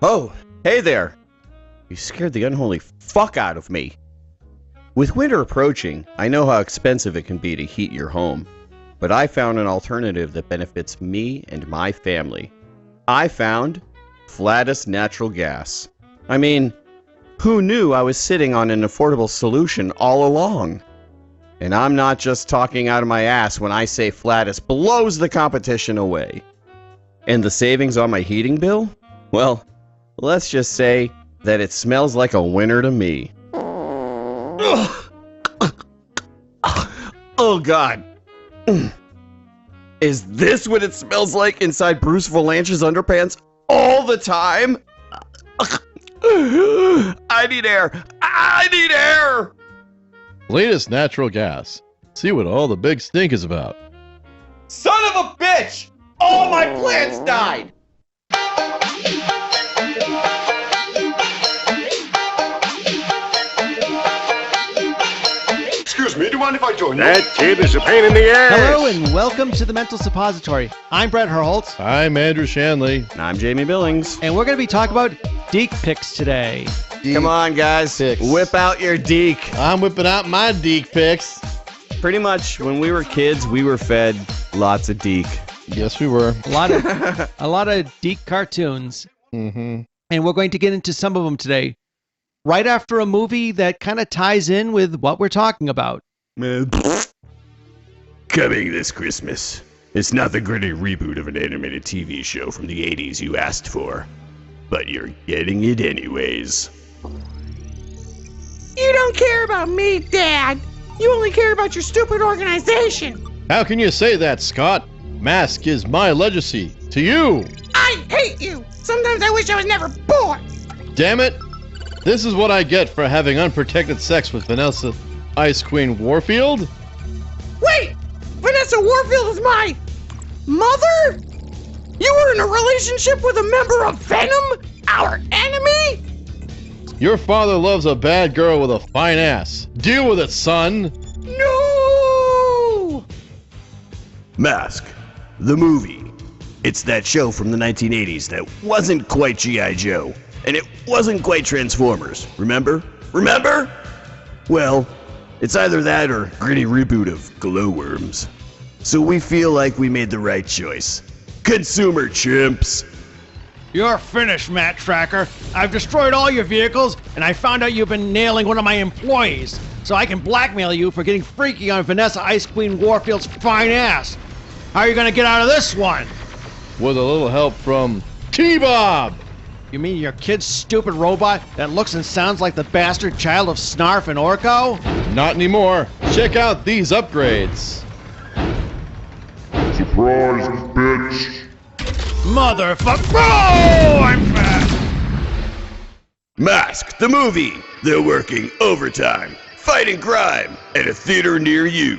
Oh, hey there. You scared the unholy fuck out of me. With winter approaching, I know how expensive it can be to heat your home. But I found an alternative that benefits me and my family. I found Flatus Natural Gas. I mean, who knew I was sitting on an affordable solution all along? And I'm not just talking out of my ass when I say Flatus blows the competition away. And the savings on my heating bill? Well, let's just say that it smells like a winter to me. Oh God. Is this what it smells like inside Bruce Valanche's underpants all the time? I need air. I need air. Latest natural gas. See what all the big stink is about. Son of a bitch! All my plants died! Excuse me, do you mind if I join you? That kid is a pain in the ass. Hello and welcome to the Mental Suppository. I'm Brett Herholtz. I'm Andrew Shanley. And I'm Jamie Billings. And we're going to be talking about DIC Pics today. Come on, guys. Pics. Whip out your DIC. I'm whipping out my DIC Pics. Pretty much, when we were kids, we were fed lots of DIC. Yes, we were. A lot of DIC cartoons. Mm-hmm. And we're going to get into some of them today. Right after a movie that kind of ties in with what we're talking about. Coming this Christmas. It's not the gritty reboot of an animated TV show from the 80s you asked for, but you're getting it anyways. You don't care about me, Dad. You only care about your stupid organization. How can you say that, Scott? Mask is my legacy to you. I hate you. Sometimes I wish I was never born. Damn it. This is what I get for having unprotected sex with Vanessa Ice Queen Warfield? Wait! Vanessa Warfield is my mother? You were in a relationship with a member of Venom? Our enemy? Your father loves a bad girl with a fine ass. Deal with it, son. No! Mask, the movie. It's that show from the 1980s that wasn't quite G.I. Joe, and it wasn't quite Transformers. Remember? Remember? Well, it's either that or gritty reboot of Glowworms. So we feel like we made the right choice. Consumer chimps. You're finished, Matt Tracker. I've destroyed all your vehicles, and I found out you've been nailing one of my employees, so I can blackmail you for getting freaky on Vanessa Ice Queen Warfield's fine ass. How are you going to get out of this one? With a little help from T-Bob. You mean your kid's stupid robot that looks and sounds like the bastard child of Snarf and Orko? Not anymore. Check out these upgrades. Surprise, bitch. Motherfucker! Oh, I'm back! Mask, the movie. They're working overtime, fighting crime at a theater near you.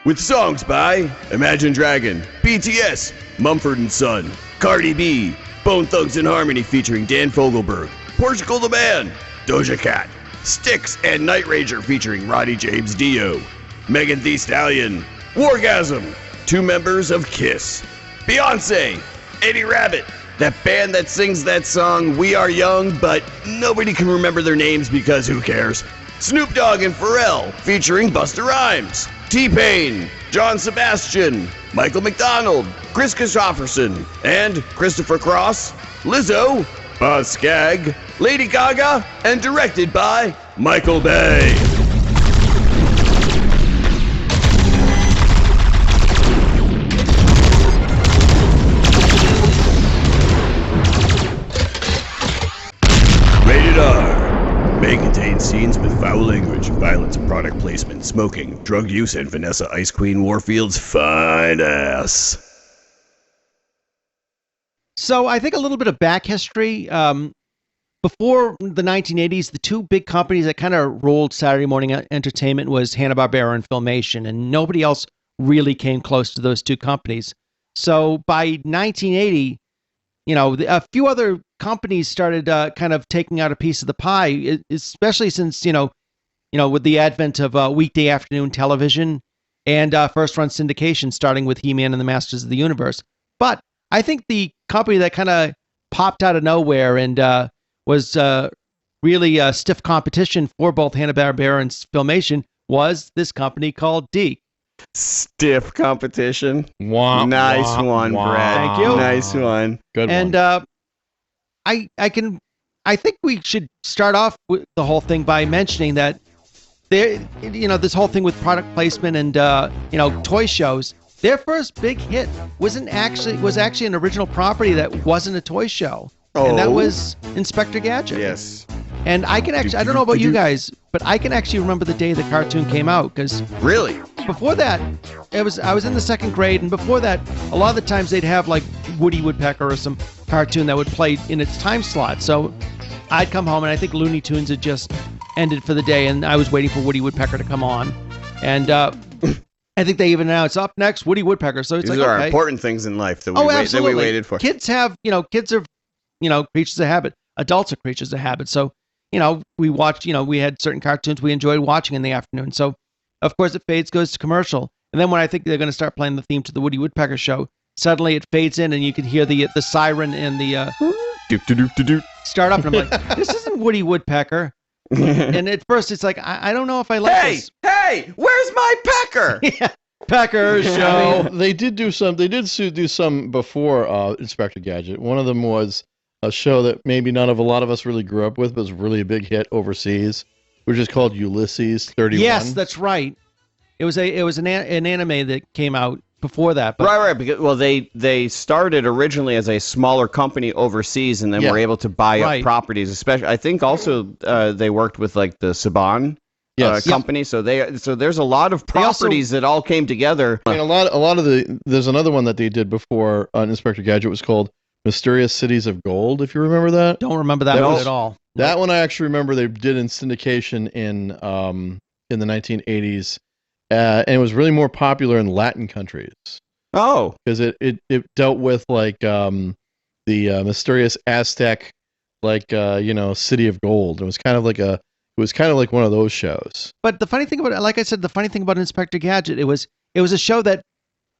With songs by Imagine Dragon, BTS, Mumford & Son, Cardi B, Bone Thugs and Harmony featuring Dan Fogelberg, Portugal the Band, Doja Cat, Styx and Night Ranger featuring Roddy James Dio, Megan Thee Stallion, Wargasm, 2 members of Kiss, Beyonce, Eddie Rabbit, that band that sings that song We Are Young, but nobody can remember their names because who cares, Snoop Dogg and Pharrell featuring Busta Rhymes, T-Pain, John Sebastian, Michael McDonald, Chris Christopherson, and Christopher Cross, Lizzo, Boz Scaggs, Lady Gaga, and directed by Michael Bay. Rated R. May contain scenes with foul language, violence, product placement, smoking, drug use, and Vanessa Ice Queen Warfield's fine ass. So I think a little bit of back history. Before the 1980s, the 2 big companies that kind of ruled Saturday morning entertainment was Hanna-Barbera and Filmation, and nobody else really came close to those 2 companies. So by 1980, you know, a few other companies started kind of taking out a piece of the pie, especially since, you know, with the advent of weekday afternoon television and first-run syndication, starting with He-Man and the Masters of the Universe. But I think the company that kind of popped out of nowhere and was really stiff competition for both Hanna-Barbera and Filmation was this company called D.I.C. Stiff competition. Wah, Nice wah, one, wah. Brad. Thank you. Nice one. Good And one. I think we should start off with the whole thing by mentioning that this whole thing with product placement and toy shows. Their first big hit was actually an original property that wasn't a toy show, and that Oh. was Inspector Gadget. Yes. And I don't know about you guys, but I can actually remember the day the cartoon came out because Really? before that, I was in the second grade, and before that, a lot of the times they'd have like Woody Woodpecker or some cartoon that would play in its time slot. So I'd come home, and I think Looney Tunes had just ended for the day, and I was waiting for Woody Woodpecker to come on. And I think they even announced up next Woody Woodpecker. So it's These like, are okay. important things in life that Absolutely. we waited for. Kids are creatures of habit. Adults are creatures of habit. So, we watched, we had certain cartoons we enjoyed watching in the afternoon. So, of course, it fades, goes to commercial. And then when I think they're going to start playing the theme to the Woody Woodpecker show, suddenly it fades in and you can hear the siren and the Doop, doop, doop, doop. start up. And I'm like, this isn't Woody Woodpecker. And at first it's like, I don't know if I like Hey, this. hey, where's my pecker? Pecker show. They did do some. They did do some before Inspector Gadget. One of them was a show that maybe a lot of us really grew up with, but was really a big hit overseas, which is called Ulysses 31. Yes, that's right. It was an anime that came out before that. But Right. Because they started originally as a smaller company overseas, and then Yeah. were able to buy Right. up properties. Especially, I think also they worked with like the Saban Yes. company. So there's a lot of properties that all came together. And a lot of there's another one that they did before Inspector Gadget was called Mysterious Cities of Gold, if you remember that. don't remember that That one was- at all. That one I actually remember they did in syndication in the 1980s, and it was really more popular in Latin countries Oh, because it dealt with like the mysterious Aztec city of gold. It was kind of like one of those shows. But the funny thing about it, like I said, the funny thing about Inspector Gadget, it was a show that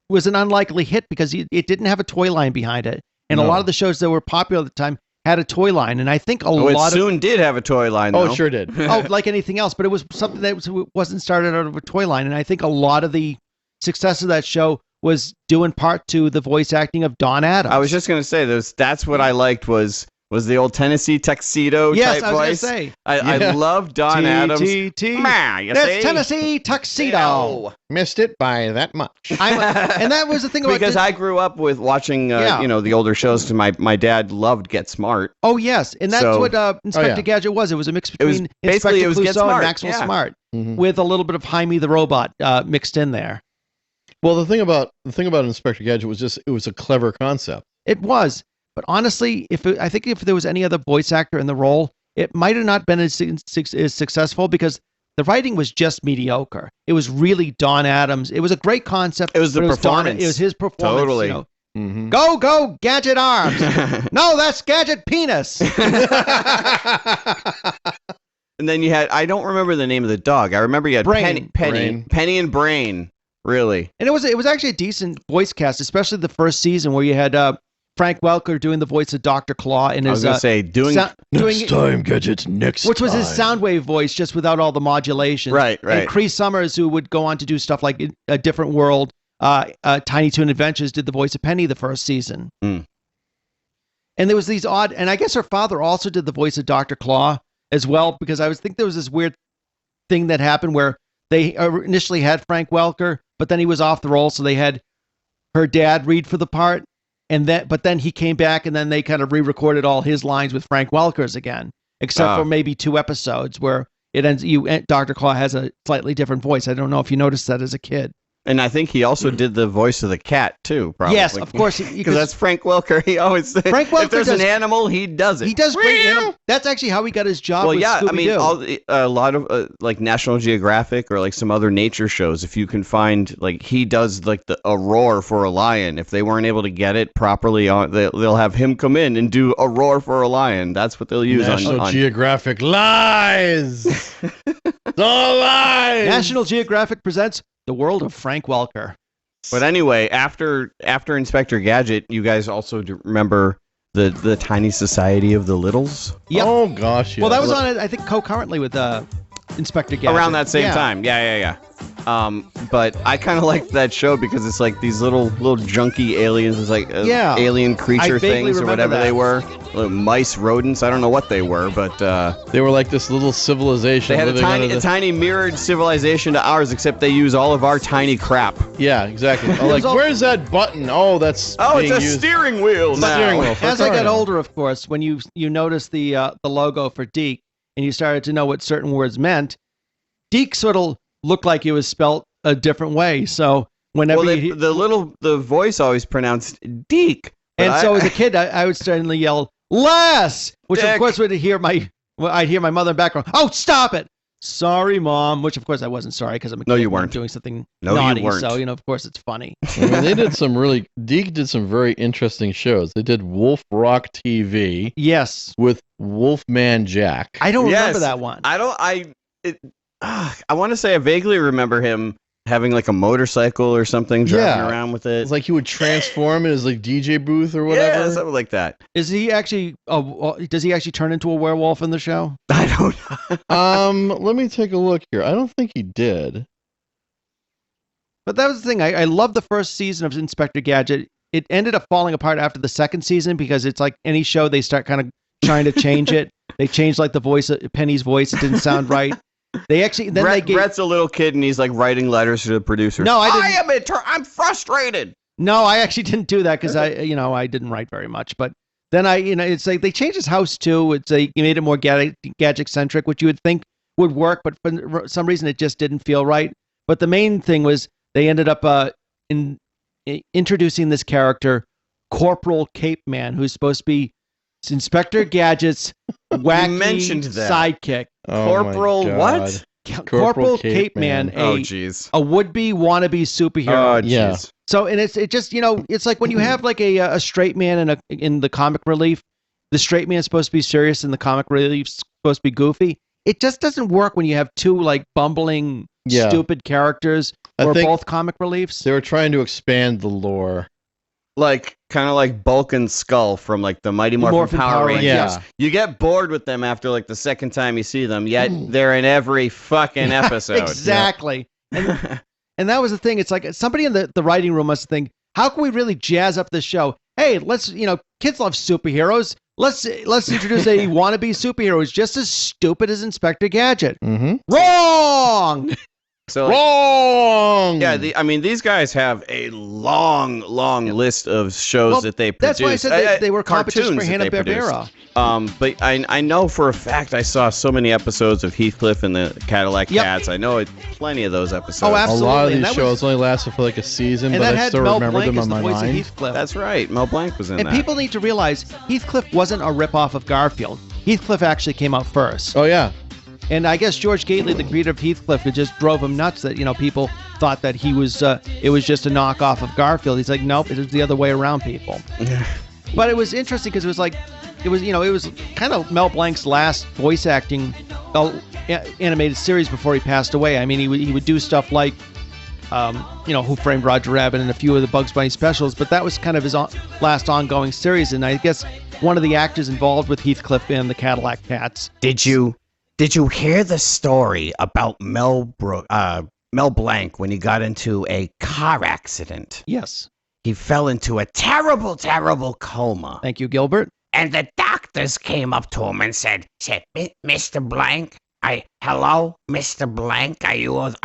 was an unlikely hit because it didn't have a toy line behind it. And a No. lot of the shows that were popular at the time had a toy line. And I think a it lot of soon did have a toy line. Oh, though. it sure did. like anything else, but it was something that wasn't started out of a toy line. And I think a lot of the success of that show was due in part to the voice acting of Don Adams. I was just gonna say that's what I liked was the old Tennessee tuxedo yes, type I was voice. gonna say I Yeah. love Don Adams. T. Meh, you That's see? Tennessee tuxedo. Missed it by that much. And that was the thing about Because I grew up with watching, Yeah. the older shows. Because my dad loved Get Smart. Oh yes, and that's So- what Inspector yeah. Gadget was. It was a mix It was between basically Inspector it was Get Clouseau and Smart, Maxwell yeah. Smart Mhm. with a little bit of Jaime the Robot mixed in there. Well, the thing about Inspector Gadget was it was a clever concept. It was, but honestly, I think if there was any other voice actor in the role, it might have not been as successful because the writing was just mediocre. It was really Don Adams. It was a great concept. It was the but performance. It was his performance. Totally. Mm-hmm. Go, Gadget arms. No, that's Gadget penis. And then you had I don't remember the name of the dog. I remember you had Brain. Penny and Brain. Really. And it was actually a decent voice cast, especially the first season where you had Frank Welker doing the voice of Dr. Claw in I was his gonna say doing time, Gadget. Next which was his Soundwave voice, just without all the modulation. Right. And Cree Summers, who would go on to do stuff like A Different World, Tiny Toon Adventures, did the voice of Penny the first season. Mm. And there was these odd, and I guess her father also did the voice of Dr. Claw as well, because I think there was this weird thing that happened where they initially had Frank Welker, but then he was off the roll, so they had her dad read for the part, but then he came back, and then they kind of re-recorded all his lines with Frank Welker's again, except for maybe 2 episodes where it ends. Dr. Claw has a slightly different voice. I don't know if you noticed that as a kid. And I think he also did the voice of the cat too. Probably. Yes, of course, Because that's Frank Welker. He always Frank Welker if there's does- an animal, he does it. He does great. That's actually how he got his job. Well, with yeah, I mean, Scooby-Doo. a lot of like National Geographic or like some other nature shows. If you can find like he does like a roar for a lion. If they weren't able to get it properly on, they'll have him come in and do a roar for a lion. That's what they'll use National on. Geographic lies. It's all lies. National Geographic presents The World of Frank Welker. But anyway, after Inspector Gadget, you guys also do remember the Tiny Society of the Littles. Yep. Oh gosh. Yeah. Well, that was on it, I think, concurrently with Inspector Gadget. Around that same time. Yeah. But I kind of liked that show because it's like these little junky aliens. It's like alien creature vaguely things or remember whatever that. they were. Little mice, rodents. I don't know what they were, but They were like this little civilization. they had living under a tiny mirrored civilization to ours, except they use all of our tiny crap. Yeah, exactly. Oh, like, where's that button? Oh, that's Oh, being it's a used. steering wheel now. Steering wheel. As I got older, of course, when you noticed the logo for DIC and you started to know what certain words meant, DIC sort of looked like it was spelt a different way. So whenever the voice always pronounced Deek. and so as a kid, I would suddenly yell "less," which Dick. of course I'd hear my mother in the background. Oh, stop it! Sorry, Mom. Which of course I wasn't sorry because I'm a kid. No, you and I'm weren't. doing something No, you naughty. weren't. So of course it's funny. I mean, they did DiC did some very interesting shows. They did Wolf Rock TV Yes, with Wolfman Jack. I don't Yes. remember that one. I want to say I vaguely remember him having like a motorcycle or something, driving around with it. It's like he would transform in his like DJ booth or whatever. Yeah, something like that. Is he actually? Does he actually turn into a werewolf in the show? I don't know. Let me take a look here. I don't think he did. But that was the thing. I love the first season of Inspector Gadget. It ended up falling apart after the second season because it's like any show, they start kind of trying to change it. They changed like the voice, Penny's voice. It didn't sound right. They actually Brett's a little kid and he's like writing letters to the producer. No, I didn't. I'm frustrated. No, I actually didn't do that because I didn't write very much. But then it's like they changed his house too. It's like you made it more gadget centric, which you would think would work, but for some reason it just didn't feel right. But the main thing was they ended up introducing this character, Corporal Cape Man, who's supposed to be Inspector Gadget's wacky sidekick. Oh Corporal my God. what? Corporal Cape Man, Oh jeez. a would-be wannabe superhero. Oh Yeah. jeez. So, and it just, it's like when you have like a straight man in the comic relief, the straight man is supposed to be serious and the comic relief is supposed to be goofy. It just doesn't work when you have two like bumbling, stupid characters or think both comic reliefs. They were trying to expand the lore. Like kind of like Bulk and Skull from like the Mighty Morphin Power Rangers. Yeah. You get bored with them after like the second time you see them, yet they're in every fucking episode. Exactly. And that was the thing. It's like somebody in the writing room must think, how can we really jazz up this show? Hey, let's, kids love superheroes. Let's introduce a wannabe superhero who's just as stupid as Inspector Gadget. Mm-hmm. Wrong! So Wrong! yeah, these guys have a long list of shows that they produce. That's why I said they were competition for cartoons that they Hanna-Barbera. But I know for a fact I saw so many episodes of Heathcliff and the Cadillac Cats. I know plenty of those episodes. Oh, A absolutely. lot of And these that was- shows only lasted for like a season, And but that I had still Mel remember Blanc them as on the my voice of mind. Heathcliff. That's right. Mel Blanc was in And that. people need to realize Heathcliff wasn't a ripoff of Garfield. Heathcliff actually came out first. Oh yeah. And I guess George Gately, the creator of Heathcliff, it just drove him nuts that, people thought that it was just a knockoff of Garfield. He's like, nope, it was the other way around, people. But it was interesting because it was kind of Mel Blanc's last voice acting animated series before he passed away. I mean, he would do stuff like, Who Framed Roger Rabbit and a few of the Bugs Bunny specials, but that was kind of his last ongoing series. And I guess one of the actors involved with Heathcliff and the Cadillac Cats. Did you hear the story about Mel Blanc when he got into a car accident? Yes. He fell into a terrible coma. Thank you, Gilbert. And the doctors came up to him and said, Mr. Blank, hello, Mr. Blank, are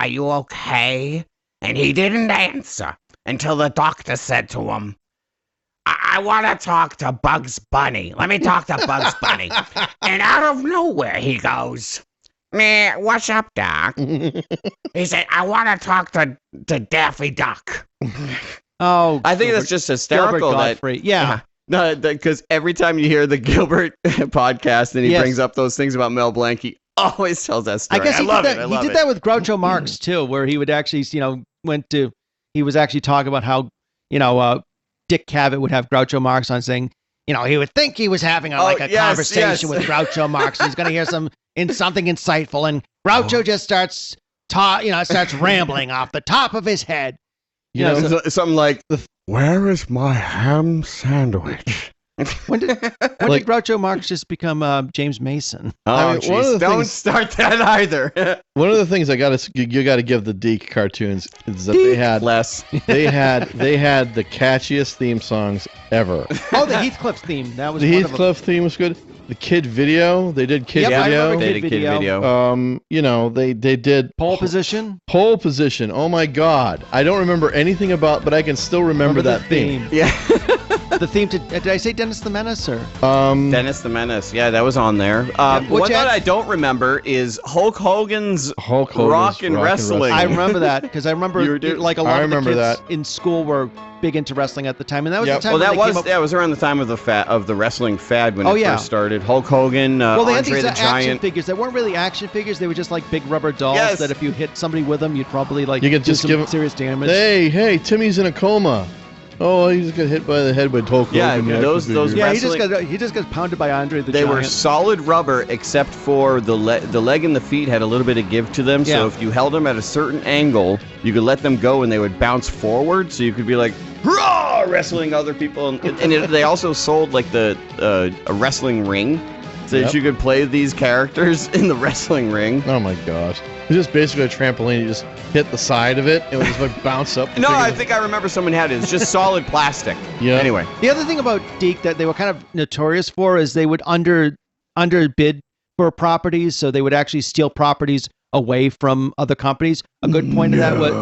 you okay? And he didn't answer until the doctor said to him, I want to talk to Bugs Bunny. Let me talk to Bugs Bunny. And out of nowhere, he goes, what's up, Doc? He said, I want to talk to Daffy Duck. Oh, I think that's just hysterical. Gilbert Gottfried. Yeah. No, because every time you hear the Gilbert podcast and he brings up those things about Mel Blanc, he always tells that story. I guess he love did it. that. He did that with Groucho Marx too, where he would actually, he was actually talking about how, Dick Cavett would have Groucho Marx on saying, he would think he was having a conversation with Groucho Marx. He's going to hear something insightful, and Groucho just starts rambling off the top of his head. Something like, where is my ham sandwich? When did Groucho Marx just become James Mason? Oh, I mean, one of jeez. the Don't things- start that either. One of the things you got to give the DIC cartoons is that they had Less. they had the catchiest theme songs ever. Oh, the Heathcliff theme. That was The one of them. Heathcliff theme was good. The kid video, they did kid Yep, I video. remember They Kid did kid Video. video. You know, they did Pole position. pole position. Oh my God, I don't remember anything about, but I can still remember the that theme. Yeah. The theme to did I say Dennis the Menace or? Dennis the Menace. Yeah, that was on there. which One that ad- I don't remember is Hulk Hogan's Hogan's Rock and Wrestling. I remember that because I remember You do- like a lot I of the remember kids that. in school were big into wrestling at the time, and that was Yep. the time Well, when that they was came up. yeah, it was around the time of the wrestling fad when Oh, it yeah. first started. Hulk Hogan, Well, they had Andre these the action Giant. figures that weren't really action figures; they were just like big rubber dolls Yes. that if you hit somebody with them, you'd probably like You could do just some give 'em- serious damage. Hey, Timmy's in a coma. Oh, he just got hit by the head with Hulk Yeah, Hogan. the those- action those- figure. Yeah, wrestling- he just got pounded by Andre the They Giant. were solid rubber except for the leg and the feet had a little bit of give to them. Yeah. So if you held them at a certain angle, you could let them go and they would bounce forward. So you could be like, "Hurrah!" wrestling other people. They also sold like a wrestling ring so Yep. that you could play these characters in the wrestling ring. Oh my gosh. It was just basically a trampoline. You just hit the side of it, and it would just like bounce up. No, I think I remember someone had it. It's just solid plastic. Yeah. Anyway. The other thing about DIC that they were kind of notorious for is they would underbid for properties, so they would actually steal properties away from other companies. A good point of that was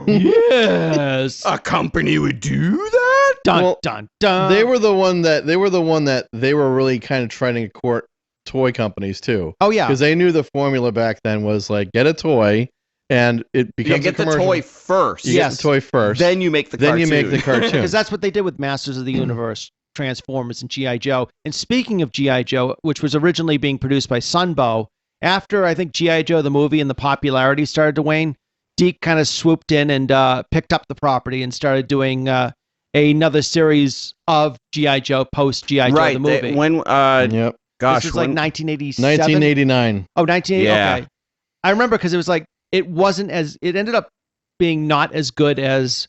yes. A company would do that? Dun Well, dun dun. They were the one that they were really kind of trying to court toy companies too, Oh yeah. because they knew the formula back then was like get a toy, and it You becomes get a the commercial. toy first. You Yes. get the toy first, Then you make the then cartoon. you make the cartoon. Because that's what they did with Masters of the Universe, Transformers, and G.I. Joe. And speaking of G.I. Joe, which was originally being produced by Sunbow, after I think G.I. Joe the movie and the popularity started to wane, DIC kind of swooped in and picked up the property and started doing another series of G.I. Joe post G.I. Joe right. the movie. Yep. Gosh, this was like when- 1987. 1989. Oh, 1980. Yeah. Okay. I remember because it was like it ended up being not as good as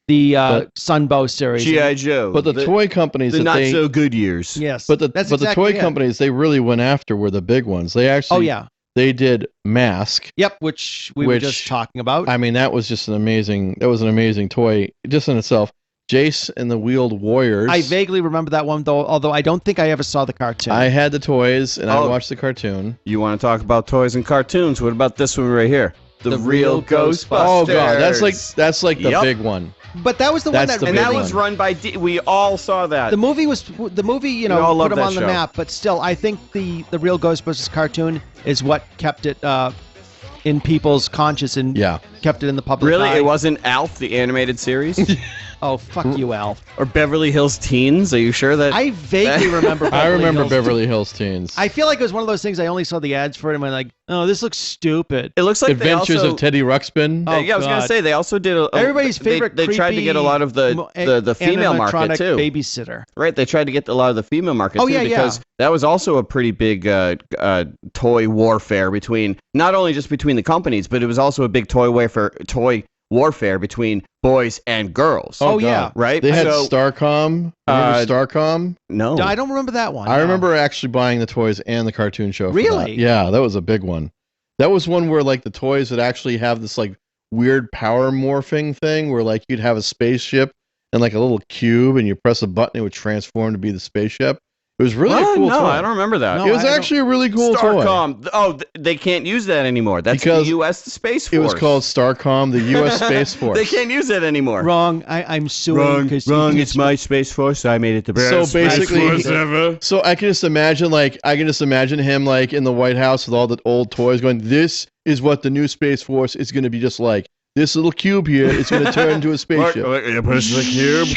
the But- Sunbow series. G.I. Joe. But the toy companies the that not they, so good years. Yes. but the that's but the exactly toy it. companies they really went after were the big ones. They actually Oh yeah. they did Mask. Yep, which we were Which- just talking about. I mean, that was an amazing toy just in itself. Jace and the Wheeled Warriors. I vaguely remember that one though, although I don't think I ever saw the cartoon. I had the toys and I Oh. watched the cartoon. You want to talk about toys and cartoons? What about this one right here? The real Ghostbusters. Oh god, that's like the Yep. big one. but that was the That's one the that And big that one. was run by We all saw that. the movie, all love put him that on the show. map, but still I think the real Ghostbusters cartoon is what kept it in people's conscious and Yeah. kept it in the public Really? eye. It wasn't Alf, the animated series? Oh, fuck you, Alf. Or Beverly Hills Teens? Are you sure that... I vaguely remember I remember Hills. Beverly Hills Teens. I feel like it was one of those things I only saw the ads for it and went like, oh, this looks stupid. It looks like Adventures they also... of Teddy Ruxpin. Oh, yeah, I was going to God. say, they also did Everybody's favorite They tried to get a lot of the female market, animatronic too. babysitter. Right, they tried to get a lot of the female market, Oh, too, yeah, because yeah. that was also a pretty big toy warfare between... Not only just between the companies, but it was also a big toy warfare between boys and girls. Oh, God. yeah. Right? They had So- Starcom. Remember Starcom? No. No, I don't remember that one. I no. remember actually buying the toys and the cartoon show. For Really? that. Yeah, that was a big one. That was one where like the toys would actually have this like weird power morphing thing where like you'd have a spaceship and like a little cube and you press a button, it would transform to be the spaceship. It was really a What? cool No, toy. I don't remember that. No, It was I don't- actually a really cool toy. Starcom. Oh, they can't use that anymore. That's Because the U.S. Space Force. It was called Starcom, the U.S. Space Force. They can't use that anymore. Wrong. I'm suing. 'cause you- It's my Space Force. I made it the best. So basically, Force ever. so I can just imagine him like in the White House with all the old toys going, this is what the new Space Force is going to be just like. This little cube here is going to turn into a spaceship. You push the cube.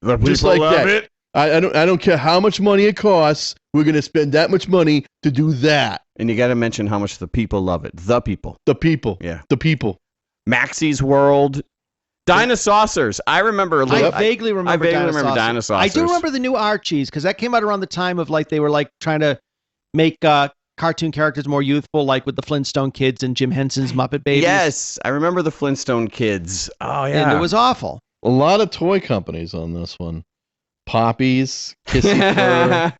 The people Just like love that. it. I don't care how much money it costs. We're going to spend that much money to do that. And you got to mention how much the people love it. The people. The people. Yeah. The people. Maxie's World. Dinosaurs. I remember a little. I vaguely remember. I vaguely remember Dinosaurs. I do Dinosaurs. remember the new Archies because that came out around the time of like they were like trying to make cartoon characters more youthful, like with the Flintstone Kids and Jim Henson's Muppet Babies. Yes, I remember the Flintstone Kids. Oh yeah. And it was awful. A lot of toy companies on this one. poppies, kissing fur.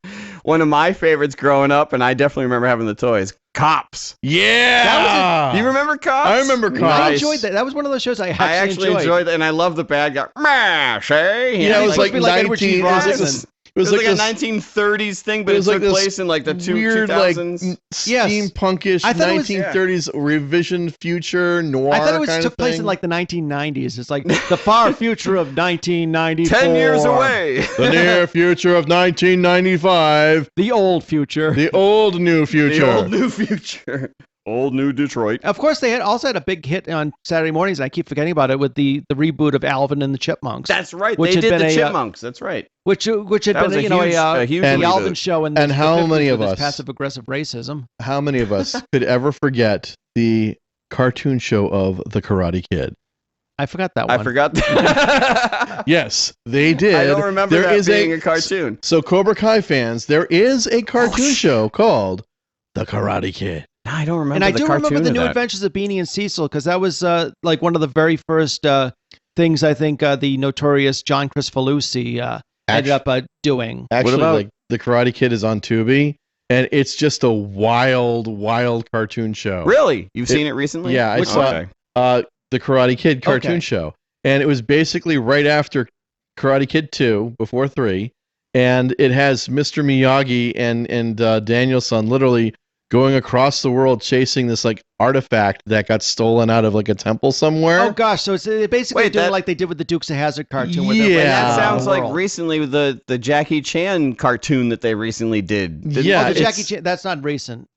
One of my favorites growing up, and I definitely remember having the toys. Cops. Yeah. You remember Cops? I remember Cops. I Nice. enjoyed that. That was one of those shows I actually enjoyed that, and I love the bad guy. Mash, eh? Yeah, it was like supposed to be like Edward G. 19. It was like Robinson. this. It was like a this 1930s thing, but it was like took this place in like the weird, like 2000s. steampunkish I thought it was- 1930s revision future noir. I thought it was kind took of place thing. in like the 1990s. It's like the far future of 1994. 10 years away. the near future of 1995. The old future. The old new future. The old new future. Old new Detroit. Of course, they had also had a big hit on Saturday mornings. And I keep forgetting about it with the reboot of Alvin and the Chipmunks. That's right. Which They had did been the a, Chipmunks. That's right. which had That was been a huge And the reboot. Alvin show and how many of us- passive aggressive racism. How many of us could ever forget the cartoon show of The Karate Kid? I forgot that one. I forgot that. Yes, they did. I don't remember There that is being a cartoon. So Cobra Kai fans, there is a cartoon show called The Karate Kid. I don't remember And I the do remember cartoon the of New that. Adventures of Beanie and Cecil because that was like one of the very first things I think the notorious John Cristofalusi ended up doing. Actually, about- like The Karate Kid is on Tubi, and it's just a wild, wild cartoon show. Really? You've seen it recently? Yeah, I Which saw one? The Karate Kid cartoon Okay. show, and it was basically right after Karate Kid 2, before 3, and it has Mr. Miyagi and Daniel-san literally going across the world chasing this like artifact that got stolen out of like a temple somewhere. Oh gosh, so it's basically Wait, doing that- like they did with the Dukes of Hazzard cartoon. Yeah. That sounds like world. recently the Jackie Chan cartoon that they recently did. Didn't- Yeah, Oh, the Jackie it's- Chan. That's not recent.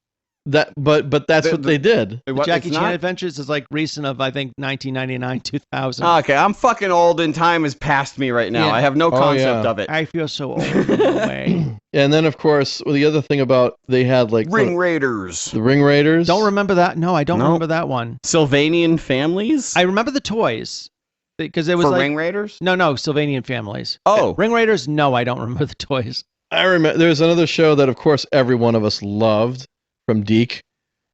but that's what they did. It The wa- Jackie it's Chan not? Adventures is like recent of I think 1999, 2000. Okay, I'm fucking old and time has passed me right now. Yeah. I have no Oh, concept yeah. of it. I feel so old in a way. And then of course the other thing about they had like Ring Raiders. the Ring Raiders. Don't remember that. No, I don't No. remember that one. Sylvanian families? I remember the toys because it was For like Ring Raiders? no Sylvanian families. Oh. Ring Raiders. No, I don't remember the toys. I remember there's another show that of course every one of us loved from DIC.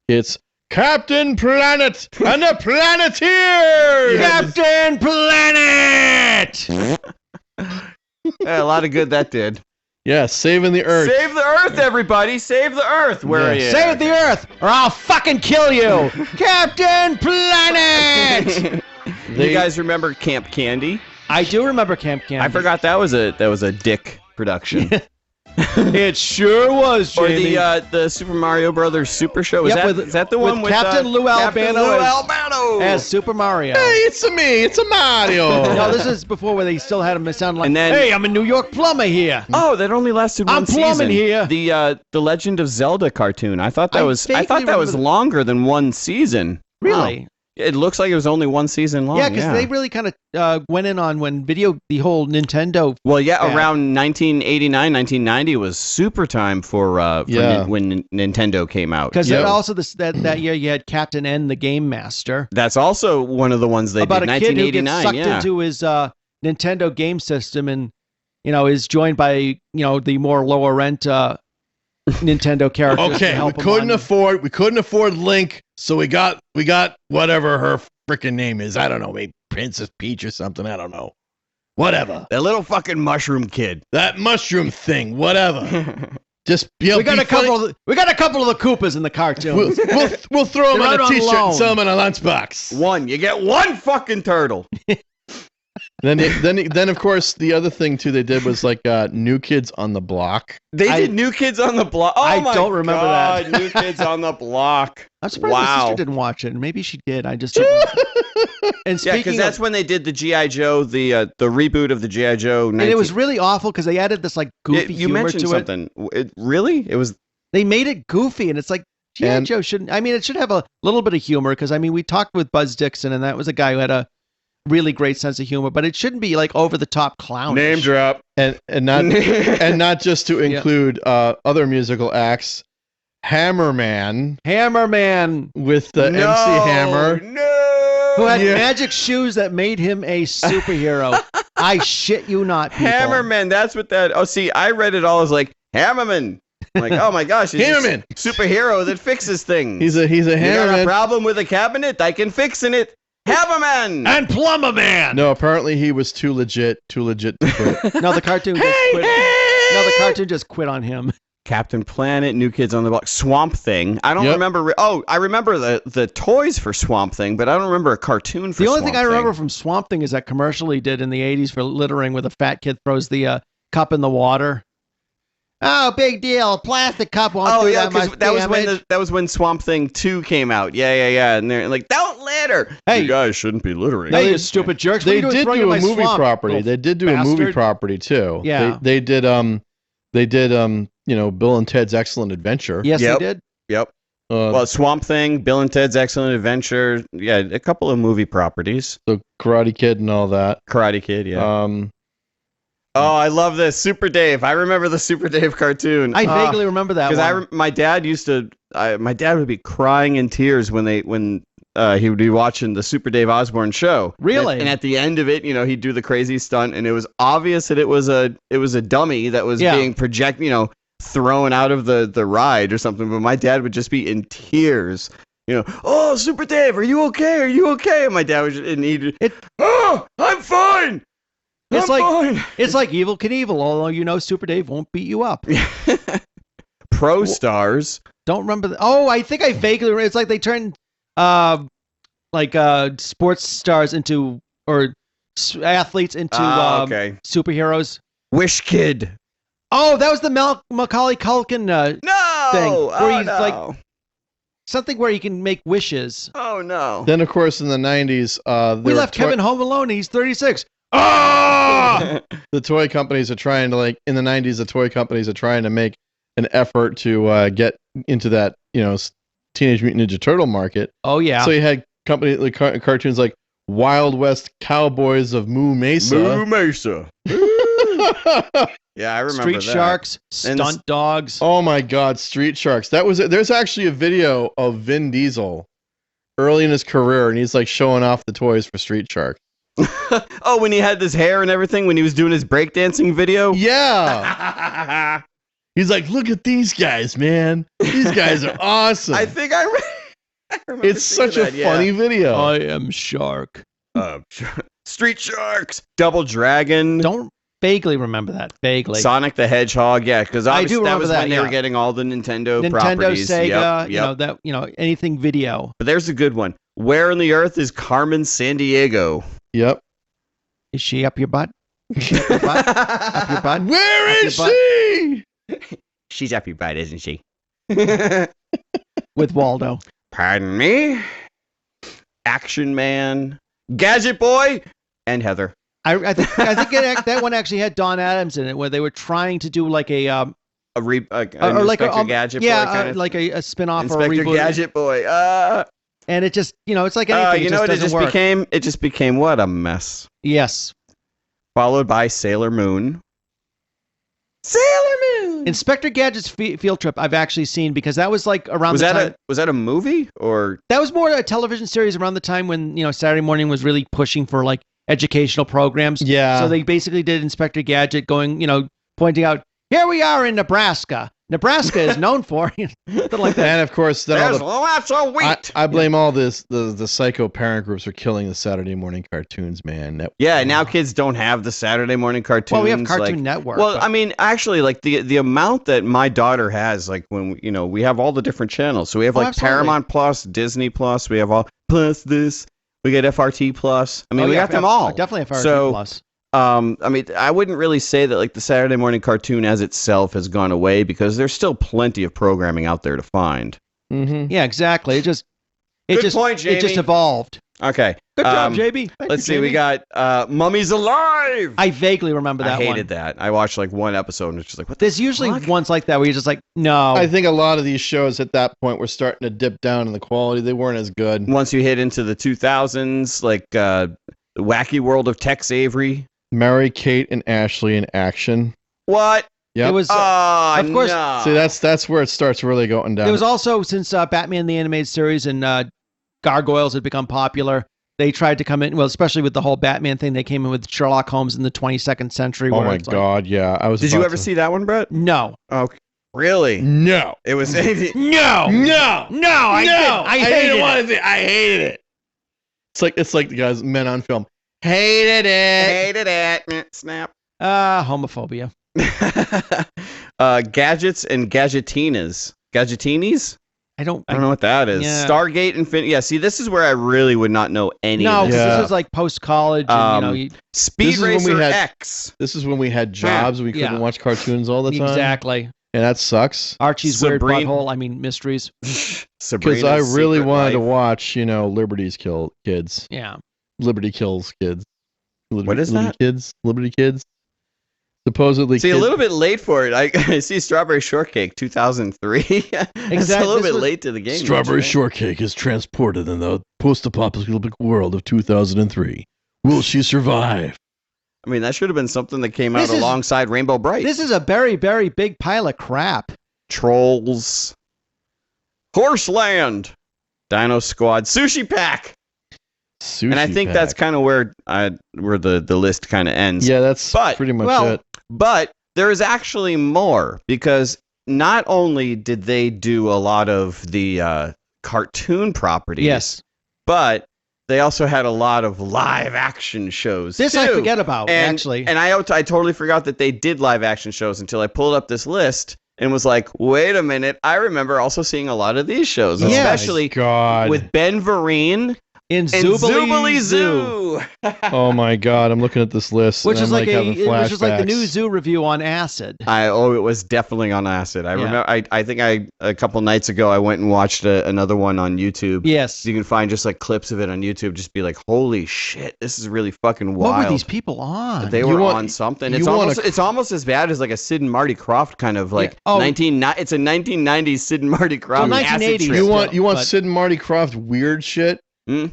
It's Captain Planet and the Planeteers. Captain Planet. Yeah, a lot of good that did. Yeah, saving the Earth. Save the Earth, everybody! Save the Earth! Where are Yeah. you? Save the Earth, or I'll fucking kill you, Captain Planet. You guys remember Camp Candy? I do remember Camp Candy. I forgot that was a Dick production. It sure was, Or Jamie. the Super Mario Brothers Super Show. Is, Yep, that, with- is that the one with Captain Lou Captain Albano Lou as- Albano? as Super Mario. Hey, it's a me. It's a Mario. No, this is before where they still had him sound like, And then- hey, I'm a New York plumber here. Oh, that only lasted one I'm season. plumbing here. The Legend of Zelda cartoon. I thought that I was vaguely was remember- longer than one season. Really? It looks like it was only one season long. Yeah, because they really kind of went in on when the whole Nintendo. Well, yeah, Yeah. around 1989, 1990 was super time for Yeah. when Nintendo came out. Because Yep. also that year you had Captain N, the Game Master, That's also one of the ones they about did. a kid who gets 1989, sucked yeah. into his Nintendo game system and is joined by the more lower rent Nintendo characters. to Okay, we help him couldn't afford Link, so we got whatever her freaking name is. I don't know, maybe Princess Peach or something. I don't know. Whatever. That little fucking mushroom kid. That mushroom thing. Whatever. Just be We got a couple of the Koopas in the cartoon. We'll throw them They're on out a on t-shirt loan. and sell them in a lunchbox. One. You get one fucking turtle. Then of course the other thing too they did was like New Kids on the Block. They did New Kids on the Block. Oh I my don't remember God, that. New Kids on the Block. I'm surprised my Wow. sister didn't watch it. Maybe she did. I just didn't. And Yeah, because speaking that's of, when they did the G.I. Joe, the reboot of the G.I. Joe. and it was really awful because they added this like goofy you humor mentioned to it. something. Really? It was. They made it goofy, and it's like G.I. And- Joe shouldn't. I mean, it should have a little bit of humor because we talked with Buzz Dixon, and that was a guy who had a really great sense of humor, but it shouldn't be like over the top clown. Name drop. and not just to include other musical acts. Hammerman Hammerman, with the MC Hammer. No. who had Yeah. magic shoes that made him a superhero. I shit you not, people. Hammerman. That's what that. Oh, see, I read it all as like Hammerman. I'm like, oh my gosh, he's Hammerman. a superhero that fixes things. He's a You got a Hammerman. problem with a cabinet? I can fix in it. Hammerman! And Plumber Man. No, apparently he was too legit to quit. No, the cartoon just quit. No, the cartoon just quit on him. Captain Planet, New Kids on the Block, Swamp Thing. I don't Yep. remember. I remember the toys for Swamp Thing, but I don't remember a cartoon for The only Swamp thing I remember Thing. from Swamp Thing is that commercial he did in the 80s for littering where the fat kid throws the cup in the water. Oh, big deal. Plastic cup won't Oh do yeah, that much because that was when Swamp Thing 2 came out. Yeah, and they're like, don't litter. Hey. You guys shouldn't be littering. Hey, you stupid jerks. What are They you doing did throwing do in a my movie swamp, property. little They did do a movie bastard? property too. Yeah. They did Bill and Ted's Excellent Adventure. Yes, Yep. they did. Yep. Well, Swamp Thing, Bill and Ted's Excellent Adventure. Yeah, a couple of movie properties. The Karate Kid and all that. Karate Kid. Yeah. Oh, I love this Super Dave. I remember the Super Dave cartoon. I vaguely remember that one. Because my dad used to. My dad would be crying in tears when he would be watching the Super Dave Osborne show. Really? And at the end of it, he'd do the crazy stunt, and it was obvious that it was a dummy that was being thrown out of the ride or something. But my dad would just be in tears. Oh, Super Dave, are you okay? Are you okay? And my dad was, oh, I'm fine. It's I'm like fine. it's like Evel Knievel, although Super Dave won't beat you up. Pro Stars. Don't remember. I think I vaguely. It's like they turned sports stars into athletes into superheroes. Wish Kid. Oh, that was the Macaulay Culkin No. thing where he's no. like something where he can make wishes. Oh no. Then of course in the 90s, We left Kevin home alone. He's 36. The toy companies are trying to in the 90s. The toy companies are trying to make an effort to get into that Teenage Mutant Ninja Turtle market. Oh yeah. So you had cartoons like Wild West Cowboys of Moo Mesa. Moo Mesa. Yeah, I remember Street that. Sharks, Stunt Dogs. Oh my God, Street Sharks. That was it. There's actually a video of Vin Diesel early in his career, and he's showing off the toys for Street Sharks. Oh, when he had this hair and everything, when he was doing his breakdancing video? Yeah. He's like, look at these guys, man. These guys are awesome. I think I remember It's seeing such a that, yeah. funny video. I am Shark. Street Sharks. Double Dragon. Don't vaguely remember that. Vaguely. Sonic the Hedgehog, yeah, because I do obviously that remember was that, when they were yeah. getting all the Nintendo Nintendo, properties. Sega, Yep. Anything video. But there's a good one. Where in the earth is Carmen Sandiego? Yep. Is she up your butt? Is she up your butt? Up your butt? Where Up is your butt? she? She's up your butt, isn't she? With Waldo. Pardon me? Action Man, Gadget Boy, and Heather. I think that one actually had Don Adams in it, where they were trying to do like a An or like Inspector Gadget yeah, Boy kind of like a spin-off or a Inspector reboot. Gadget Boy. And it just, it's like anything. You know what? doesn't work. It just became what a mess. Yes. Followed by Sailor Moon. Sailor Moon. Inspector Gadget's field trip I've actually seen because that was like around Was the that time. was that a movie or? That was more a television series around the time when, Saturday morning was really pushing for like educational programs. Yeah. So they basically did Inspector Gadget going, pointing out, here we are in Nebraska. Nebraska is known for something like that. And of course, then all There's the, lots of wheat. I blame all this the psycho parent groups for killing the Saturday morning cartoons, man. Yeah, now kids don't have the Saturday morning cartoons. Well, we have Cartoon like, Network. Well, but- I mean, actually, like the amount that my daughter has, like when we have all the different channels. So we have Oh, like absolutely. Paramount Plus, Disney Plus. We have all plus this. We get FRT Plus. I mean, we got them all. Definitely FRT So, Plus. I mean, I wouldn't really say that like the Saturday morning cartoon as itself has gone away because there's still plenty of programming out there to find. Mm-hmm. Yeah, exactly. It just point, it just Jamie. evolved. Okay. Good job, JB. Thank Let's you, see. We JB. got Mummies Alive. I vaguely remember that I one. hated that. I watched like one episode and it's just like, what the There's usually fuck? ones like that where you're just like, no. I think a lot of these shows at that point were starting to dip down in the quality. They weren't as good. Once you hit into the 2000s, like the Wacky World of Tex Avery. Mary Kate and Ashley in action. What? Yep. It was. Oh, of course- no. See, that's where it starts really going down. There was also, since Batman the Animated Series and Gargoyles had become popular, they tried to come in, well, especially with the whole Batman thing, they came in with Sherlock Holmes in the 22nd century. Oh where my it's like, God, yeah. I was. Did you about ever to- see that one, Brett? no. Oh, really? No. It was. No. No. No, I didn't. I hated it. I hated it. It's like the guys Men on Film. Hated it. Hated it. Snap. Homophobia. Gadgets and gadgetinas. Gadgetinis? I don't I don't know what that is. Yeah. Stargate Infinity. Yeah, see, this is where I really would not know any No, of because this. Yeah. this was like post college, and Speed This is when we Racer had- X. This is when we had jobs. We couldn't Yeah. watch cartoons all the time. exactly. And that sucks. Archie's weird Sabrina- butthole. I mean, mysteries. Sabrina's Because I really Secret wanted to Life. watch, Liberty's Kill Kids. Yeah. Liberty Kills Kids. What is Liberty that? Kids? Liberty Kids? Supposedly See, a kids- little bit late for it. I see Strawberry Shortcake 2003. It's a Exactly. little This bit was- late to the game. Strawberry right? Shortcake is transported in the post-apocalyptic world of 2003. Will she survive? I mean, that should have been something that came out This is- alongside Rainbow Bright. This is a very, very big pile of crap. Trolls. Horseland. Dino Squad. Sushi Pack. Sushi And I think Pack. that's kind of where the list kind of ends. Yeah, that's But- pretty much well, it. But there is actually more, because not only did they do a lot of the cartoon properties, Yes. but they also had a lot of live action shows. This too. I forget about, and, actually. And I totally forgot that they did live action shows until I pulled up this list and was like, wait a minute, I remember also seeing a lot of these shows, Yeah. especially God. with Ben Vereen in and Zoobly Zoo. Oh my God, I'm looking at this list. which and is I'm like having which is like the new flashbacks. Zoo review on acid. It was definitely on acid. I Yeah. remember. I think a couple nights ago I went and watched another one on YouTube. Yes. So you can find just like clips of it on YouTube. Just be like, holy shit, this is really fucking What wild. were these people on? They You were want- on something. you It's wanna- almost it's almost as bad as like a Sid and Marty Krofft kind of like Yeah. Oh. It's a 1990s Sid and Marty Krofft. Well, acid 1980s. trip. You want but- Sid and Marty Krofft weird shit? Hmm?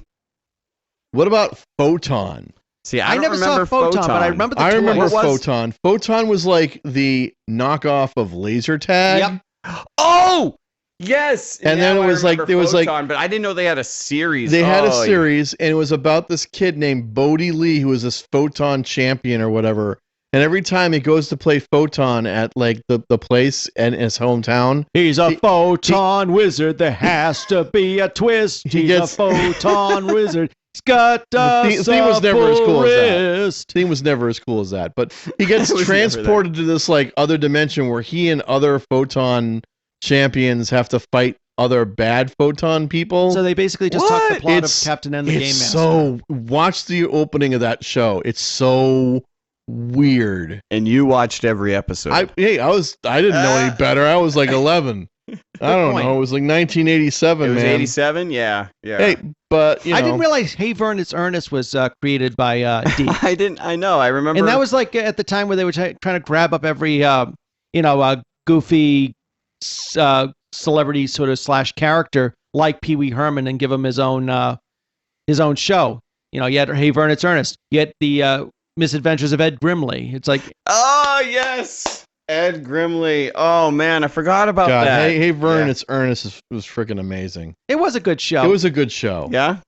What about Photon? See, I don't never saw remember Photon, but I remember the I toy. remember What was- Photon. Photon was like the knockoff of laser tag. Yep. Oh. Yes, And then now it I was like- remember there was like- Photon, but I didn't know they had a series. They had a Oh, series, and it was about this kid named Bodie Lee, who was this Photon champion or whatever. And every time he goes to play Photon at like the place in his hometown, He's a He- photon wizard. There has to be a twist. He He's gets- a photon wizard. He's got a The theme was never as cool as that. wrist. thing was never as cool as that. But he gets It was never that. transported to this like other dimension where he and other Photon champions have to fight other bad Photon people. So they basically just took the What? plot It's- of Captain N the Game It's Master. so watch the opening of that show. It's so weird. And you watched every episode. I didn't know any better. I was like 11. I don't point. know. It was like 1987, it was man. 87. Yeah. Hey, but you know, I didn't realize Hey Vern, It's Ernest was created by D. I didn't. I know. I remember. And that was like at the time where they were trying to grab up every, goofy celebrity sort of slash character like Pee Wee Herman and give him his own show. You know, you had Hey Vern, It's Ernest. You had the Misadventures of Ed Grimley. It's like, Oh yes, Ed Grimley. Oh man, I forgot about God, that. hey Vern, Yeah. It's Ernest was freaking amazing. it was a good show. It was a good show. Yeah.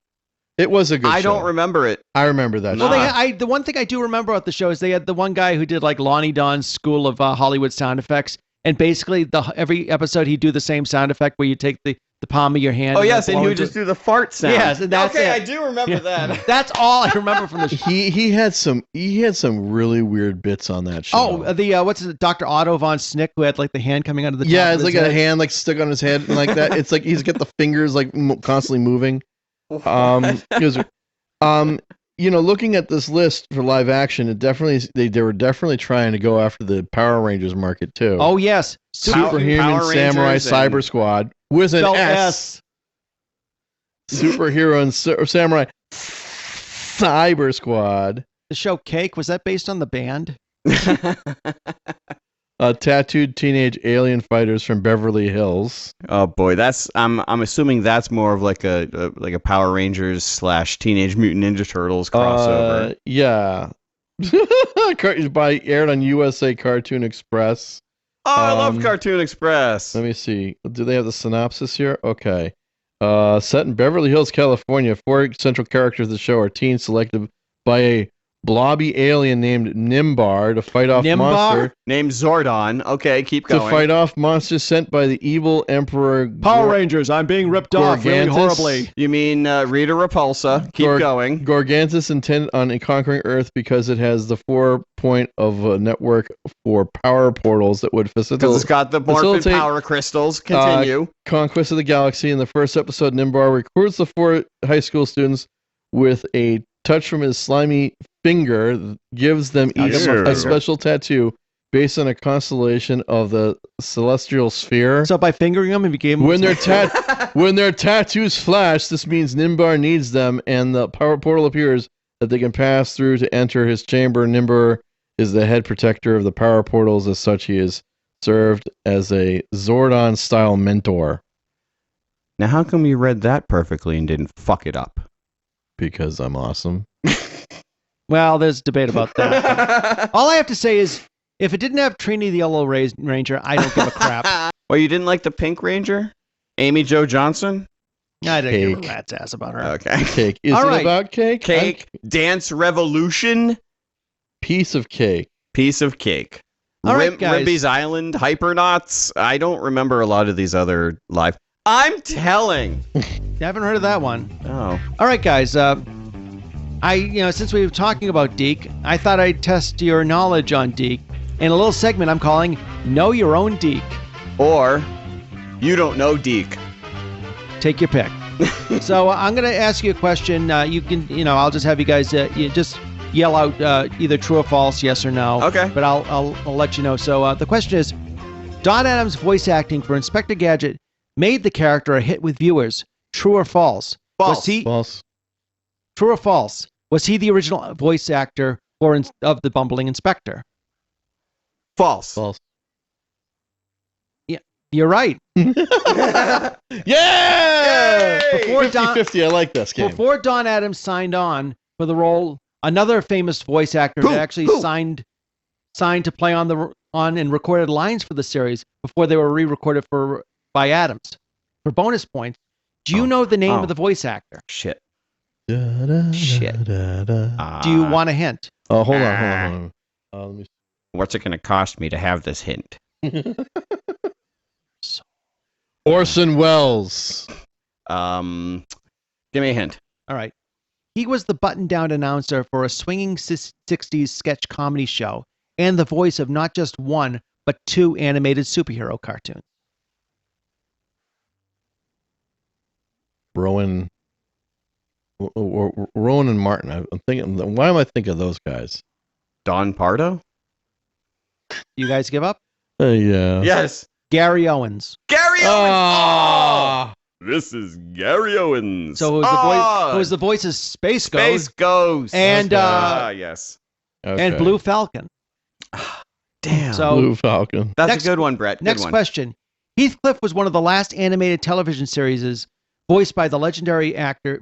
It was a good show. I don't remember it. I remember that Well, show. the one thing I do remember about the show is they had the one guy who did like Lonnie Don's School of Hollywood Sound Effects, and basically every episode he'd do the same sound effect where you take the palm of your hand. Oh and yes, then and blow he would into just do the fart sound. Yes, and that's okay. it. I do remember Yeah. that. That's all I remember from the show. He had some really weird bits on that show. Oh, the what's it, Dr. Otto von Snick, who had like the hand coming out of the top yeah, of it's his like a head. hand like stuck on his head and like that. It's like he's got the fingers like constantly moving. He was, looking at this list for live action, it definitely they were definitely trying to go after the Power Rangers market too. Oh yes, Superhuman Power Samurai Rangers Cyber and- Squad with an spelled S. Superhero and Samurai Cyber Squad. The show Cake, was that based on the band? Tattooed teenage alien fighters from Beverly Hills. Oh boy, that's I'm assuming that's more of like a Power Rangers / Teenage Mutant Ninja Turtles crossover. Yeah. Aired on USA Cartoon Express. Oh, I love Um, Cartoon Express. Let me see. Do they have the synopsis here? Okay. Set in Beverly Hills, California, 4 central characters of the show are teens selected by a blobby alien named Nimbar to fight off Nimbar? monster Named Zordon. Okay, keep to going. fight off monsters sent by the evil Emperor Power Rangers, I'm being ripped off really Gorgantus? horribly. You mean Rita Repulsa. Keep going. Gorgantus intended on conquering Earth because it has the 4-point of a network for power portals that would Because it's facilitate got the morphin facilitate, power crystals. Continue. conquest of the galaxy. In the first episode, Nimbar recruits the 4 high school students with a touch from his slimy finger, gives them each Sure. a special tattoo based on a constellation of the celestial sphere. So by fingering them, he gave them When their tattoos flash, this means Nimbar needs them, and the power portal appears that they can pass through to enter his chamber. Nimbar is the head protector of the power portals. As such, he is served as a Zordon-style mentor. Now, how come you read that perfectly and didn't fuck it up? Because I'm awesome. Well, there's debate about that. All I have to say is, if it didn't have Trini the Yellow Ranger, I don't give a crap. Well, you didn't like the Pink Ranger? Amy Jo Johnson? I don't give a Cake. rat's ass about her. Okay. Cake. Is All it right. about cake? Cake. Dance Revolution. Piece of cake. Piece of cake. All right, guys. Rimby's Island. Hypernauts. I don't remember a lot of these other live. I'm telling. You haven't heard of that one. Oh. All right, guys. Since we were talking about DIC, I thought I'd test your knowledge on DIC in a little segment I'm calling Know Your Own DIC. Or, you don't know DIC. Take your pick. So I'm going to ask you a question. You can, I'll just have you guys you just yell out either true or false, yes or no. Okay. But I'll let you know. So the question is, Don Adams' voice acting for Inspector Gadget made the character a hit with viewers. True or false? False. Was he, False. True or false? Was he the original voice actor of the bumbling inspector? False. False. You're right. Yeah! Before Don- 50-50, I like this game. Before Don Adams signed on for the role, another famous voice actor had actually signed to play on and recorded lines for the series before they were re-recorded by Adams. For bonus points, do you know the name of the voice actor? Shit. Shit. Do you want a hint? Oh, hold on. Let me. What's it going to cost me to have this hint? Orson Welles. Give me a hint. All right. He was the button-down announcer for a swinging 60s sketch comedy show and the voice of not just one, but 2 animated superhero cartoons. Rowan and Martin. I'm thinking. Why am I thinking of those guys? Don Pardo? You guys give up? Yeah. Yes. Gary Owens. Gary Owens! Ah. This is Gary Owens. So it was the voice of Space Ghost. Space Ghost. And yes. Okay. and Blue Falcon. Damn. So Blue Falcon. That's next- a good one, Brett. Good next one. question. Heathcliff was one of the last animated television series voiced by the legendary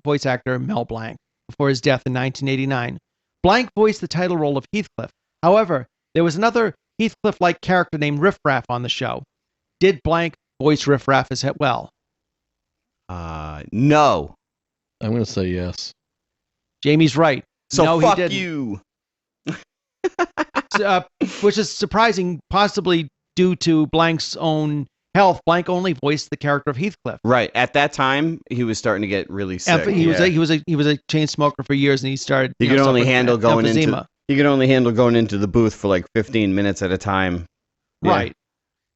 voice actor Mel Blanc before his death in 1989. Blanc voiced the title role of Heathcliff. However, there was another Heathcliff-like character named Riff Raff on the show. Did Blanc voice Riff Raff as well? No. I'm going to say yes. Jamie's right. So no, fuck he didn't. you. Which is surprising, possibly due to Blanc's own health. Blanc only voiced the character of Heathcliff. Right. At that time, he was starting to get really sick. He was a chain smoker for years, and he started. He could only suffering handle from going emphysema. into the booth for like 15 minutes at a time. Yeah. Right.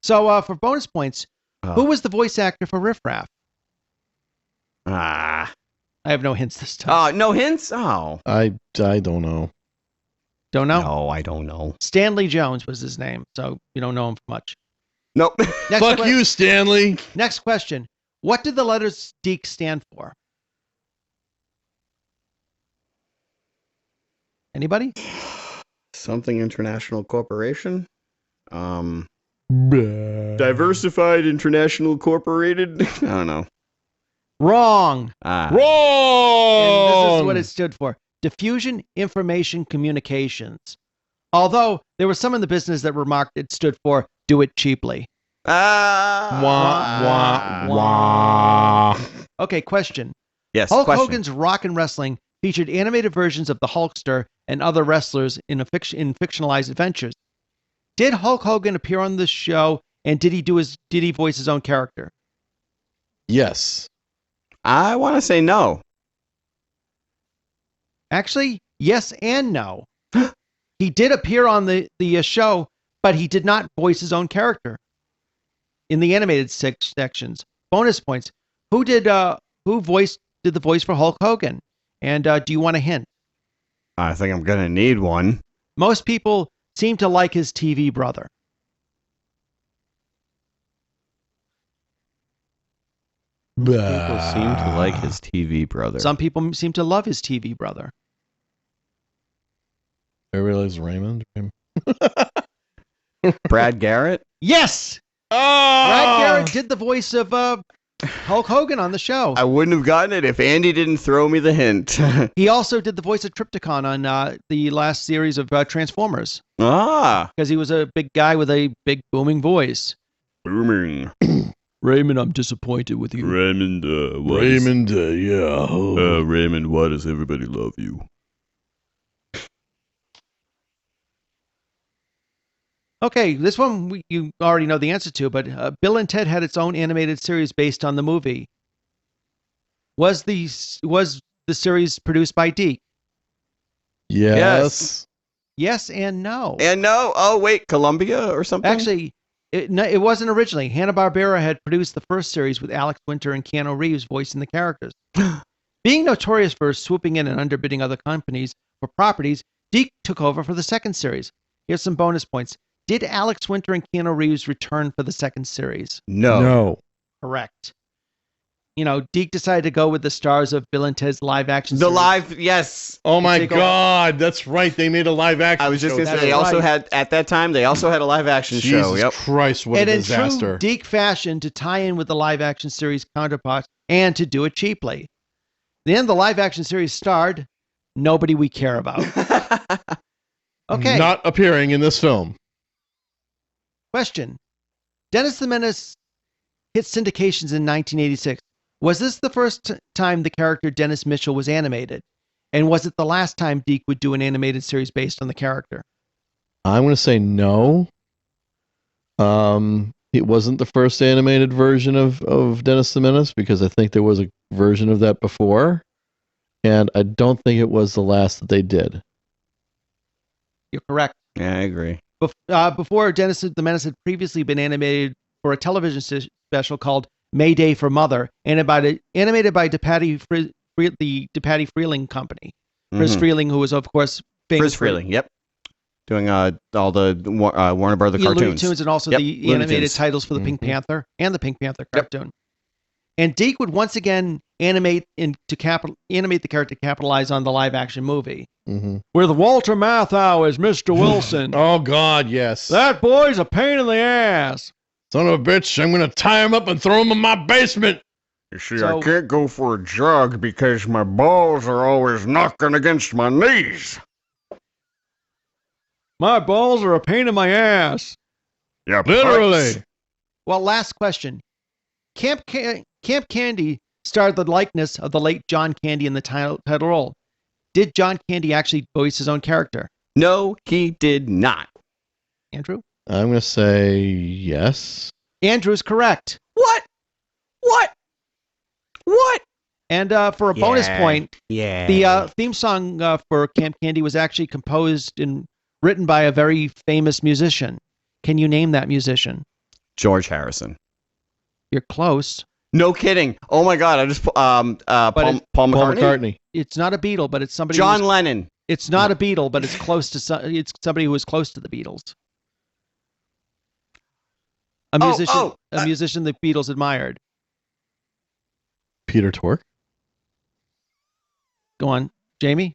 So for bonus points, who was the voice actor for Riff Raff? I I have no hints this time. no hints? Oh. I don't know. Don't know? No, I don't know. Stanley Jones was his name, so you don't know him much. Nope. Next Fuck you, Stanley. Next question. What did the letters DIC stand for? Anybody? Something International Corporation? Diversified International Corporated. I don't know. Wrong. Ah. Wrong. And this is what it stood for. Diffusion Information Communications. Although there were some in the business that remarked it stood for do it cheaply. Ah. Wah, wah, wah. Okay, question. Yes, Hulk question. Hogan's Rock and Wrestling featured animated versions of the Hulkster and other wrestlers in fictionalized adventures. Did Hulk Hogan appear on the show, and did he voice his own character? Yes. I want to say no. Actually, yes and no. He did appear on the show, but he did not voice his own character in the animated sections. Bonus points. Who did the voice for Hulk Hogan? And do you want a hint? I think I'm gonna need one. Most people seem to like his TV brother. People seem to like his TV brother. Some people seem to love his TV brother. Everybody likes Raymond. Brad Garrett? Yes! Oh! Brad Garrett did the voice of Hulk Hogan on the show. I wouldn't have gotten it if Andy didn't throw me the hint. He also did the voice of Trypticon on the last series of Transformers. Because he was a big guy with a big booming voice. Booming. Raymond, I'm disappointed with you. Raymond, yeah. Raymond, why does everybody love you? Okay, this one you already know the answer to, but Bill and Ted had its own animated series based on the movie. Was the series produced by D.I.C? Yes. Yes and no. And no. Oh, wait, Columbia or something? Actually, it wasn't originally. Hanna-Barbera had produced the first series with Alex Winter and Keanu Reeves voicing the characters. Being notorious for swooping in and underbidding other companies for properties, D.I.C took over for the second series. Here's some bonus points. Did Alex Winter and Keanu Reeves return for the second series? No. Correct. You know, D.I.C decided to go with the stars of Bill and Ted's live-action series. Yes. Oh my God, that's right. They made a live action. I was just show. going to say, they also had, at that time, they also had a live-action show. Jesus Christ, what and a in disaster. true D.I.C fashion, to tie in with the live-action series counterparts and to do it cheaply. Then the live-action series starred nobody we care about. Okay. Not appearing in this film. Question. Dennis the Menace hit syndications in 1986. Was this the first time the character Dennis Mitchell was animated? And was it the last time D.I.C would do an animated series based on the character? I'm going to say no. It wasn't the first animated version of Dennis the Menace, because I think there was a version of that before. And I don't think it was the last that they did. You're correct. Yeah, I agree. Before, Dennis the Menace had previously been animated for a television special called Mayday for Mother, animated by the DePatie Freeling Company. Chris Freeling, who was, of course, famous Chris Freeling, yep. Doing all the Warner Brothers cartoons. Looney Tunes, and also the animated titles for the Pink Panther and the Pink Panther cartoon. Yep. And D.I.C would once again animate the character to capitalize on the live-action movie. With Walter Matthau as Mr. Wilson. Oh, God, yes. That boy's a pain in the ass. Son of a bitch, I'm going to tie him up and throw him in my basement. You see, I can't go for a jog because my balls are always knocking against my knees. My balls are a pain in my ass. Yeah, literally. Well, last question. Camp Candy starred the likeness of the late John Candy in the title role. Did John Candy actually voice his own character? No, he did not. Andrew? I'm going to say yes. Andrew's correct. What? And for a bonus point, the theme song for Camp Candy was actually composed and written by a very famous musician. Can you name that musician? George Harrison. You're close. No kidding. Oh my God! I just Paul McCartney. It's not a Beatle, but it's somebody. John Lennon. It's not a Beatle, but it's close to. It's somebody who is close to the Beatles. A musician the Beatles admired. Peter Tork. Go on, Jamie.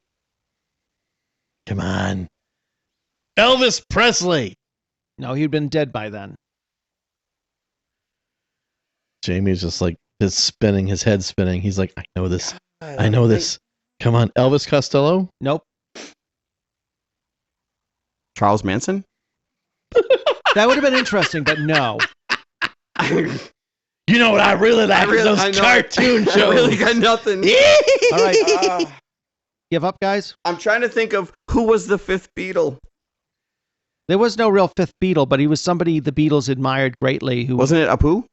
Come on. Elvis Presley. No, he'd been dead by then. Jamie's just like his head spinning. He's like, I know this. Come on, Elvis Costello? Nope. Charles Manson? That would have been interesting, but no. You know what I really like? Those cartoon shows. I really got nothing. All right. Give up, guys? I'm trying to think of Who was the fifth Beatle? There was no real fifth Beatle, but he was somebody the Beatles admired greatly. Who Wasn't it Apu?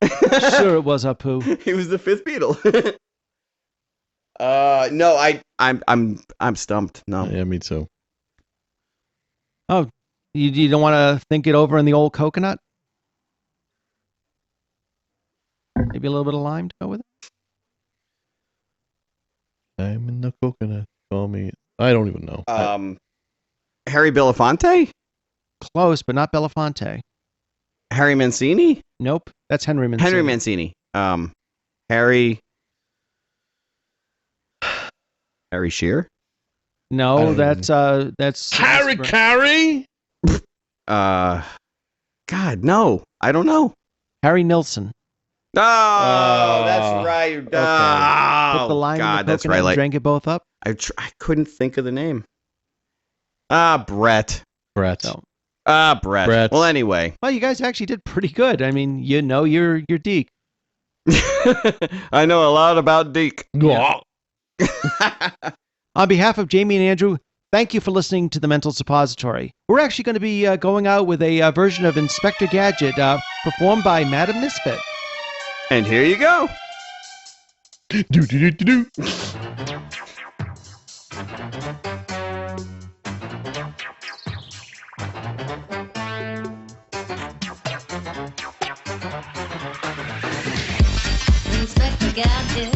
Sure, it was Apu. He was the fifth Beatle. No, I'm stumped. No. Yeah, me too. Oh, you don't want to think it over in the old coconut? Maybe a little bit of lime to go with it? I'm in the coconut. Call me. I don't even know. Harry Belafonte? Close, but not Belafonte. Harry Mancini? Nope, that's Henry Mancini. Henry Mancini. Harry Shearer? No, that's Harry Carey? God, no. I don't know. Harry Nilsson. Oh, that's right. Put the lime God, in the that's coconut right. and drank it both up. I couldn't think of the name. Brett. Brett. So, Brett. Well, anyway. well, you guys actually did pretty good. I mean, you know your DIC. I know a lot about D.I.C. Yeah. On behalf of Jamie and Andrew, thank you for listening to The Mental Suppository. We're actually going to be going out with a version of Inspector Gadget performed by Madam Misfit. And here you go. Do do do do do. Inspector Gadget.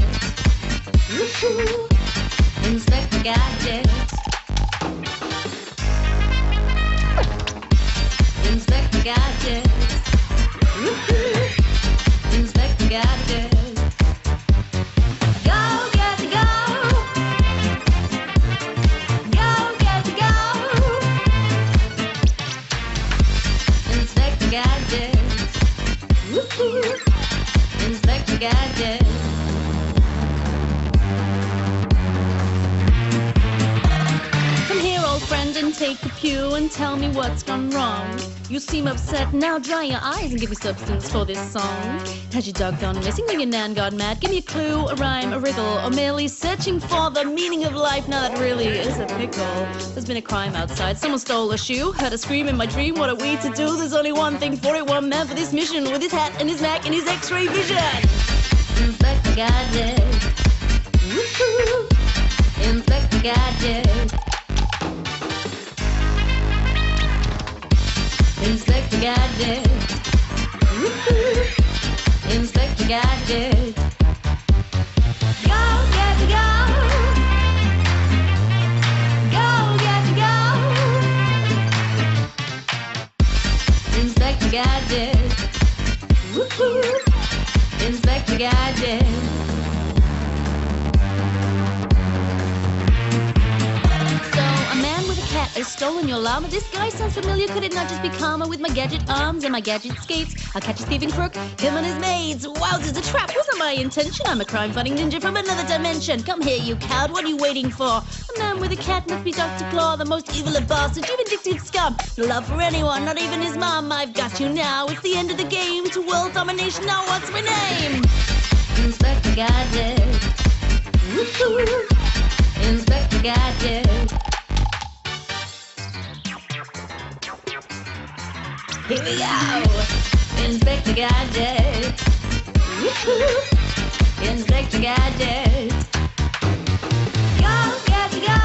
Woo-hoo. Inspector Gadget. Inspector Gadget. Woo-hoo. Inspector Gadget. Go, Gadget, go. Go, Gadget, go. Inspector Gadget. Woo-hoo. Inspector Gadget. Come here, old friend, and take a pew and tell me what's gone wrong. You seem upset, now dry your eyes and give me substance for this song. Has your dog gone missing or your nan gone mad? Give me a clue, a rhyme, a riddle, or merely searching for the meaning of life. Now that really is a pickle. There's been a crime outside, someone stole a shoe. Heard a scream in my dream, what are we to do? There's only one thing for it, one man for this mission. With his hat and his Mac and his x-ray vision. Inspector Gadget. Woo-hoo. Inspector Gadget. Inspector Gadget. Woo-hoo. Inspector Gadget. Go, Gadget, go. Go, Gadget, go. Inspector Gadget. Woo-hoo. Inspector Gadget. So, a man with a cat has stolen your llama. This guy sounds familiar. Could it not just be karma with my gadget arms and my gadget skates? I'll catch a thieving crook, him and his maids. Wowzers, a trap wasn't my intention. I'm a crime-fighting ninja from another dimension. Come here, you coward. What are you waiting for? A man with a cat must be Dr. Claw, the most evil of bastards. You vindictive scum. No love for anyone, not even his mom. I've got you now. It's the end of the game. To world domination. Now what's my name? Inspector Gadget. Woo-hoo. Inspector Gadget. Here we go. Inspector Gadget. Woo-hoo. Inspector Gadget. Go, Gadget, go.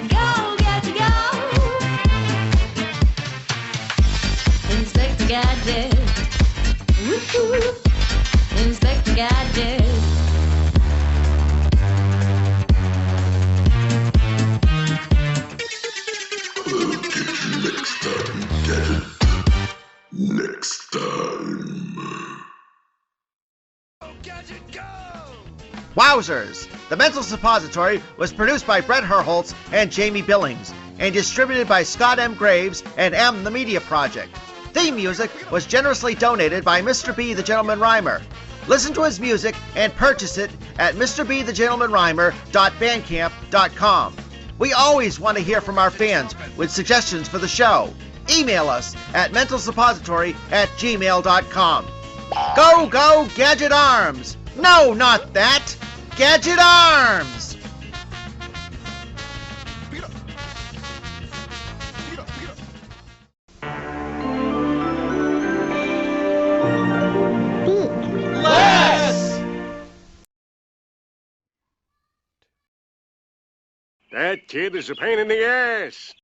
Go, Gadget, go. Inspector Gadget. Woo-hoo. Inspector Gadget. Next time. Wowzers! The Mental Suppository was produced by Brett Herholtz and Jamie Billings and distributed by Scott M. Graves and M. The Media Project. Theme music was generously donated by Mr. B. the Gentleman Rhymer. Listen to his music and purchase it at MrBTheGentlemanRhymer.bandcamp.com. We always want to hear from our fans with suggestions for the show. Email us at mentalsuppository@gmail.com. Go, go, Gadget Arms! No, not that! Gadget Arms! That kid is a pain in the ass.